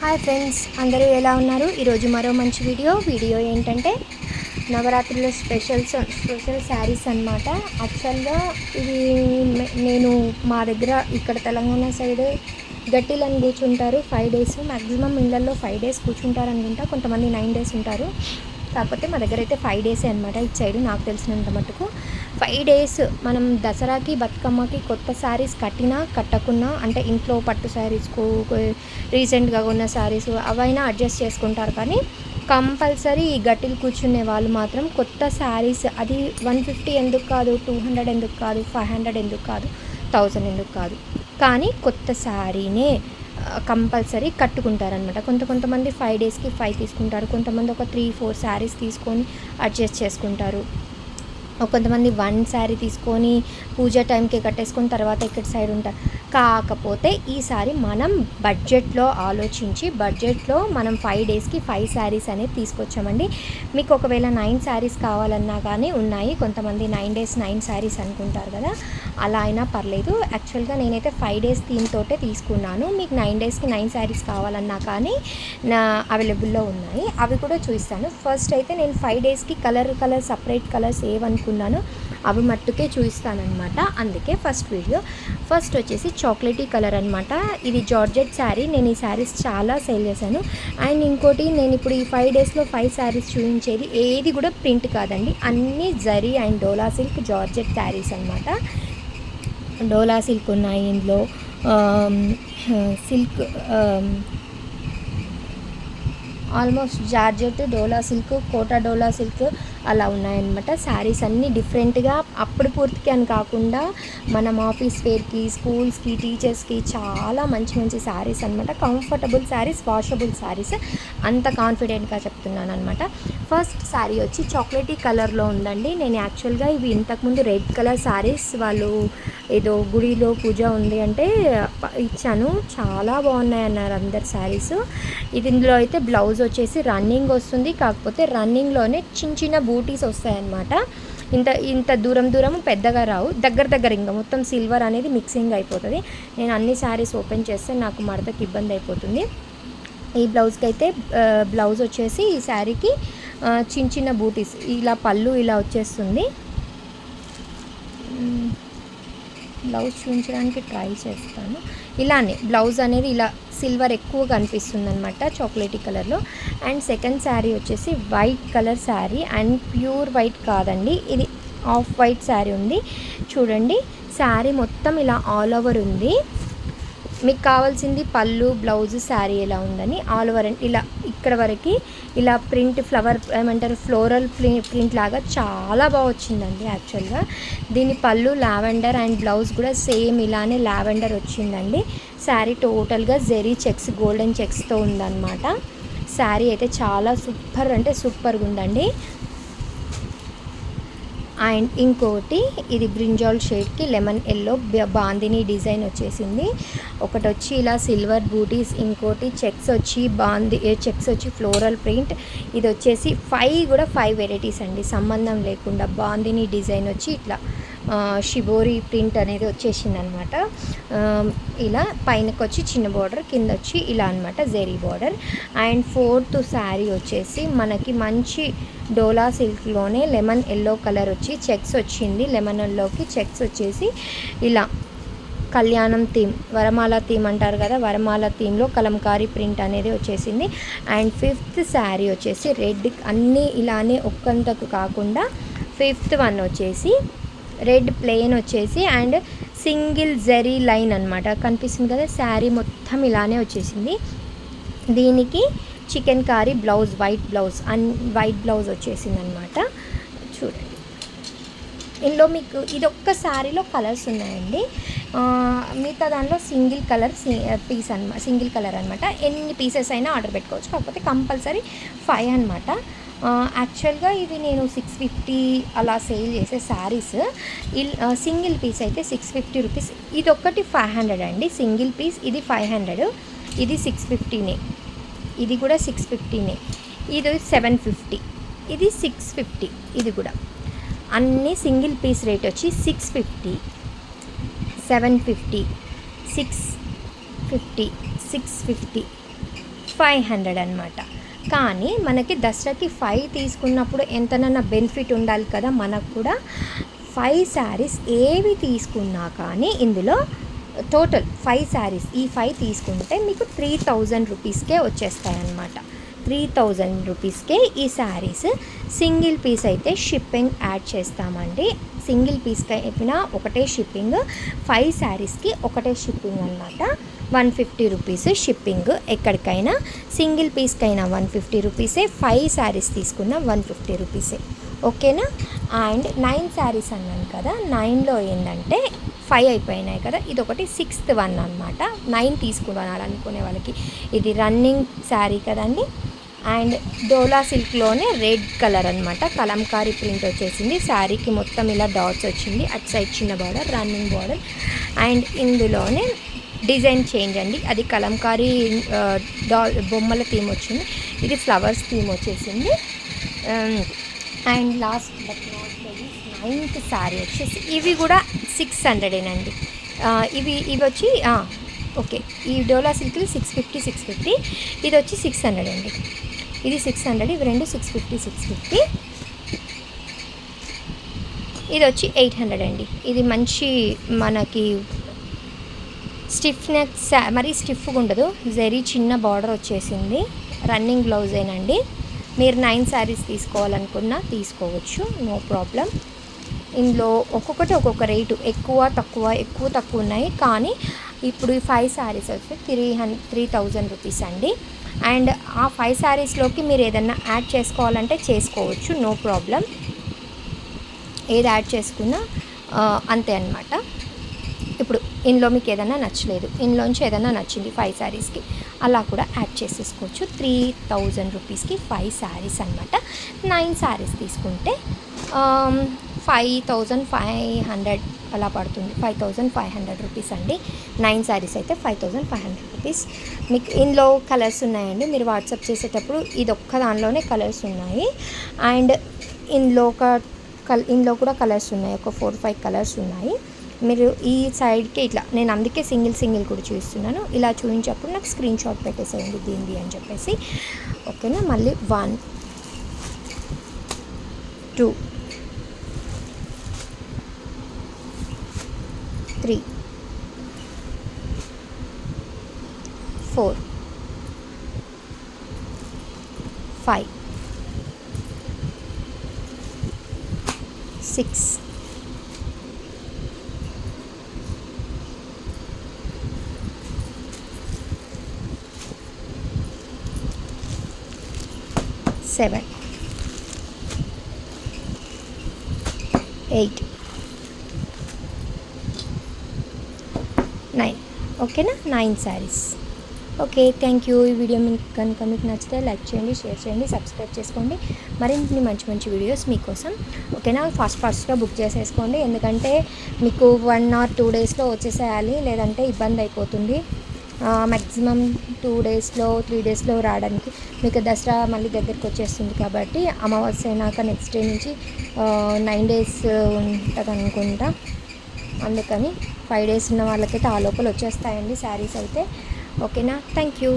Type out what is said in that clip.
Hi friends, అందరూ ఎలా ఉన్నారు? ఈరోజు మరో మంచి వీడియో ఏంటంటే నవరాత్రుల స్పెషల్ శారీస్ అన్నమాట. యాక్చువల్గా ఇది నేను మా దగ్గర ఇక్కడ తెలంగాణ సైడ్ గట్టిలని కూర్చుంటారు 5 days, మ్యాక్సిమం ఇళ్ళల్లో 5 days కూర్చుంటారు అనుకుంటా. కొంతమంది 9 days ఉంటారు. కాకపోతే మా దగ్గర అయితే 5 days అనమాట. ఇటు సైడ్ నాకు తెలిసినంత మటుకు 5 days మనం దసరాకి బతుకమ్మకి కొత్త శారీస్ కట్టినా కట్టకున్నా, అంటే ఇంట్లో పట్టు శారీస్కు రీసెంట్గా ఉన్న శారీస్ అవైనా అడ్జస్ట్ చేసుకుంటారు. కానీ కంపల్సరీ ఈ గట్టిలు కూర్చునే వాళ్ళు మాత్రం కొత్త శారీస్, అది 150 ఎందుకు కాదు, 200 ఎందుకు కాదు, 500 ఎందుకు కాదు, 1000 ఎందుకు కాదు, కానీ కొత్త శారీనే కంపల్సరీ కట్టుకుంటారనమాట. కొంతమంది 5 daysకి 5 తీసుకుంటారు. కొంతమంది ఒక 3-4 శారీస్ తీసుకొని అడ్జస్ట్ చేసుకుంటారు. కొంతమంది 1 శారీ తీసుకొని పూజ టైంకి కట్టేసుకొని తర్వాత ఇక్కడ సైడ్ ఉంటారు. కాకపోతే ఈసారి మనం బడ్జెట్లో ఆలోచించి బడ్జెట్లో మనం 5 daysకి 5 శారీస్ అనేది తీసుకొచ్చామండి. మీకు ఒకవేళ 9 శారీస్ కావాలన్నా కానీ ఉన్నాయి. కొంతమంది 9 days 9 శారీస్ అనుకుంటారు కదా, అలా అయినా పర్లేదు. యాక్చువల్గా నేనైతే 5 days థీమ్ తోటే తీసుకున్నాను. మీకు 9 daysకి 9 శారీస్ కావాలన్నా కానీ నా అవైలబుల్లో ఉన్నాయి. అవి కూడా చూపిస్తాను. ఫస్ట్ అయితే నేను 5 daysకి కలర్ సపరేట్ కలర్స్ ఏవనుకున్నానో అవి మట్టుకే చూపిస్తానమాట. అందుకే ఫస్ట్ వచ్చేసి చాక్లెటీ కలర్ అనమాట. ఇది జార్జెట్ శారీ. నేను ఈ శారీస్ చాలా సేల్ చేశాను. అండ్ ఇంకోటి, నేను ఇప్పుడు ఈ 5 daysలో 5 శారీస్ చూపించేది ఏది కూడా ప్రింట్ కాదండి, అన్నీ zari and dola silk georgette saris అనమాట. డోలా సిల్క్ ఉన్నాయి ఇందులో, సిల్క్ ఆల్మోస్ట్ జార్జెట్, డోలా సిల్క్, కోటా డోలా సిల్క్ అలా ఉన్నాయన్నమాట. శారీస్ అన్నీ డిఫరెంట్గా అప్పుడు పూర్తికి అని కాకుండా మనం ఆఫీస్ వేర్కి, స్కూల్స్కి, టీచర్స్కి చాలా మంచి శారీస్ అనమాట. కంఫర్టబుల్ శారీస్, వాషబుల్ శారీస్, అంత కాన్ఫిడెంట్గా చెప్తున్నాను అనమాట. ఫస్ట్ శారీ వచ్చి చాక్లెటీ కలర్లో ఉందండి. నేను యాక్చువల్గా ఇవి ఇంతకుముందు రెడ్ కలర్ శారీస్ వాళ్ళు ఏదో గుడిలో పూజ ఉంది అంటే ఇచ్చాను. చాలా బాగున్నాయి అన్నారు అందరు శారీస్. ఇది ఇందులో అయితే బ్లౌజ్ వచ్చేసి రన్నింగ్ వస్తుంది. కాకపోతే రన్నింగ్లోనే చిన్న బూటీస్ వస్తాయన్నమాట. ఇంత దూరం పెద్దగా రావు, దగ్గర ఇంకా మొత్తం సిల్వర్ అనేది మిక్సింగ్ అయిపోతుంది. నేను అన్ని శారీస్ ఓపెన్ చేస్తే నాకు మడతకి ఇబ్బంది అయిపోతుంది. ఈ బ్లౌజ్కి అయితే బ్లౌజ్ వచ్చేసి ఈ శారీకి చిన్న బూటీస్, ఇలా పళ్ళు ఇలా వచ్చేస్తుంది. బ్లౌజ్ చూపించడానికి ట్రై చేస్తాను. ఇలానే బ్లౌజ్ అనేది ఇలా సిల్వర్ ఎక్కువ కనిపిస్తుంది అనమాట చాక్లెటీ కలర్లో. అండ్ సెకండ్ శారీ వచ్చేసి white colour sari, and pure white కాదండి, ఇది ఆఫ్ వైట్ శారీ ఉంది. చూడండి, శారీ మొత్తం ఇలా ఆల్ ఓవర్ ఉంది. మీకు కావాల్సింది పళ్ళు, బ్లౌజ్, శారీ ఎలా ఉందని ఆల్ ఓవర్ ఇలా ఇక్కడ వరకు ఇలా ప్రింట్ ఫ్లవర్ ఏమంటారు, ఫ్లోరల్ ప్రింట్ లాగా చాలా బాగా వచ్చిందండి. యాక్చువల్గా దీని పళ్ళు లావెండర్ అండ్ బ్లౌజ్ కూడా సేమ్ ఇలానే లావెండర్ వచ్చిందండి. శారీ టోటల్గా జెరీ చెక్స్, గోల్డెన్ చెక్స్తో ఉందన్నమాట. శారీ అయితే చాలా సూపర్గా ఉందండి. అండ్ ఇంకోటి, ఇది బ్రింజాల్ షేడ్కి లెమన్ ఎల్లో బాందిని డిజైన్ వచ్చేసింది. ఒకటి వచ్చి ఇలా సిల్వర్ బూటీస్, ఇంకోటి చెక్స్ వచ్చి ఫ్లోరల్ ప్రింట్. ఇది వచ్చేసి 5 వెరైటీస్ అండి, సంబంధం లేకుండా బాందిని డిజైన్ వచ్చి ఇట్లా షిబోరి ప్రింట్ అనేది వచ్చేసింది అనమాట. ఇలా పైనకి వచ్చి చిన్న బార్డర్, కింద వచ్చి ఇలా అనమాట zari border. And fourth sari వచ్చేసి మనకి మంచి డోలా సిల్క్లోనే లెమన్ ఎల్లో కలర్ వచ్చి చెక్స్ వచ్చింది. లెమన్ ఎల్లోకి చెక్స్ వచ్చేసి ఇలా కళ్యాణం థీమ్, వరమాల థీమ్ అంటారు కదా, వరమాల థీమ్లో కలంకారీ ప్రింట్ అనేది వచ్చేసింది. అండ్ ఫిఫ్త్ శారీ వచ్చేసి రెడ్, అన్నీ ఇలానే ఒక్కంతకు కాకుండా ఫిఫ్త్ వన్ వచ్చేసి రెడ్ ప్లెయిన్ వచ్చేసి అండ్ సింగిల్ జరీ లైన్ అనమాట. కనిపిస్తుంది కదా, శారీ మొత్తం ఇలానే వచ్చేసింది. దీనికి chikankari blouse, white blouse వచ్చేసింది అనమాట. చూడండి, ఇందులో మీకు ఇదొక్క శారీలో కలర్స్ ఉన్నాయండి. మిగతా దానిలో సింగిల్ కలర్ అనమాట. ఎన్ని పీసెస్ అయినా ఆర్డర్ పెట్టుకోవచ్చు. కాకపోతే కంపల్సరీ 5 అనమాట. యాక్చువల్గా ఇవి నేను 650 అలా సేల్ చేసే శారీస్. సింగిల్ పీస్ అయితే 650 రూపీస్. ఇది ఒక్కటి 500 అండి సింగిల్ పీస్. ఇది 500, ఇది 650నే, ఇది కూడా 650నే, ఇది 750, ఇది 650. ఇది కూడా అన్నీ సింగిల్ పీస్ రేట్ వచ్చి 650, 750, 650, 650, 500 అనమాట. కానీ మనకి దసరాకి 5 తీసుకున్నప్పుడు ఎంతనన్నా బెనిఫిట్ ఉండాలి కదా మనకు కూడా. 5 శారీస్ ఏవి తీసుకున్నా కానీ ఇందులో టోటల్ 5 శారీస్, ఈ 5 తీసుకుంటే మీకు 3000 రూపీస్కే వచ్చేస్తాయన్నమాట. 3000 రూపీస్కే ఈ శారీస్. సింగిల్ పీస్ అయితే షిప్పింగ్ యాడ్ చేస్తామండి. సింగిల్ పీస్కి అయిపోయినా ఒకటే షిప్పింగ్, 5 శారీస్కి ఒకటే షిప్పింగ్ అనమాట. 150 రూపీస్ షిప్పింగ్ ఎక్కడికైనా. సింగిల్ పీస్కైనా 150 రూపీసే, 5 శారీస్ తీసుకున్న 150 రూపీసే. ఓకేనా. అండ్ 9 శారీస్ అన్నాను కదా, 9లో ఏంటంటే 5 అయిపోయినాయి కదా, ఇది ఒకటి 6th వన్ అనమాట. 9 తీసుకున్నారనుకునే వాళ్ళకి ఇది రన్నింగ్ శారీ కదండి. అండ్ డోలా సిల్క్లోనే రెడ్ కలర్ అనమాట, కలంకారీ ప్రింట్ వచ్చేసింది. శారీకి మొత్తం ఇలా డాట్స్ వచ్చింది, అటు సైడ్ చిన్న బార్డర్, రన్నింగ్ బార్డర్. అండ్ ఇందులోనే డిజైన్ చేంజ్ అండి, అది కలంకారీ బొమ్మల థీమ్ వచ్చింది, ఇది ఫ్లవర్స్ థీమ్ వచ్చేసింది. And last but not least 9th sari వచ్చేసి ఇవి కూడా 600ఏనండి. ఇవి వచ్చి ఓకే, ఈ డోలా సిల్క్ 650, ఇది వచ్చి 600 అండి. ఇది 600, ఇవి రెండు 650. ఇది వచ్చి 800 అండి. ఇది మంచి మనకి స్టిఫ్ నెక్, మరీ స్టిఫ్గా ఉండదు, జరీ చిన్న బార్డర్ వచ్చేసింది, రన్నింగ్ బ్లౌజేనండి. మీరు 9 శారీస్ తీసుకోవాలనుకున్నా తీసుకోవచ్చు, నో ప్రాబ్లం. ఇందులో ఒక్కొక్కటి ఒక్కొక్క రేటు, ఎక్కువ తక్కువ ఉన్నాయి. కానీ ఇప్పుడు ఈ 5 శారీస్ వచ్చి 3000 రూపీస్ అండి. అండ్ ఆ 5 శారీస్లోకి మీరు ఏదన్నా యాడ్ చేసుకోవాలంటే చేసుకోవచ్చు, నో ప్రాబ్లం. ఏది యాడ్ చేసుకున్నా అంతే అనమాట. ఇప్పుడు ఇందులో మీకు ఏదైనా నచ్చలేదు, ఇందులోంచి ఏదైనా నచ్చింది 5 శారీస్కి, అలా కూడా యాడ్ చేసేసుకోవచ్చు. 3000 రూపీస్కి 5 శారీస్ అనమాట. 9 శారీస్ తీసుకుంటే 5500 అలా పడుతుంది, 5500 రూపీస్ అండి. 9 శారీస్ అయితే 5500 రూపీస్. మీకు ఇందులో కలర్స్ ఉన్నాయండి, మీరు వాట్సాప్ చేసేటప్పుడు ఇది ఒక్క దానిలోనే కలర్స్ ఉన్నాయి. అండ్ ఇందులో కూడా కలర్స్ ఉన్నాయి, ఒక 4-5 కలర్స్ ఉన్నాయి. మీరు ఈ సైడ్కి ఇట్లా, నేను అందుకే సింగిల్ కూడా చూపిస్తున్నాను, ఇలా చూపించేటప్పుడు నాకు స్క్రీన్ షాట్ పెట్టేసేయండి దీనిది అని చెప్పేసి. ఓకేనా. మళ్ళీ 1 2 3 4 5 6 7 8 9. ఓకేనా. 9 శారీస్. Okay, thank you. ఈ వీడియో కనుక మీకు నచ్చితే లైక్ చేయండి, షేర్ చేయండి, సబ్స్క్రైబ్ చేసుకోండి. మరిన్ని మంచి వీడియోస్ మీకోసం. ఓకేనా. ఫాస్ట్గా బుక్ చేసేసుకోండి, ఎందుకంటే మీకు 1 or 2 డేస్లో వచ్చేసేయాలి, లేదంటే ఇబ్బంది అయిపోతుంది. మ్యాక్సిమం 2 డేస్లో 3 డేస్లో రావడానికి. మీకు దసరా మళ్ళీ దగ్గరికి వచ్చేస్తుంది కాబట్టి అమావాస్య అయినాక నెక్స్ట్ డే నుంచి 9 డేస్ ఉంటుంది అనుకుంటా. అందుకని 5 డేస్ ఉన్న వాళ్ళకైతే ఆ లోపల వచ్చేస్తాయండి శారీస్ అయితే. ఓకేనా. Thank you.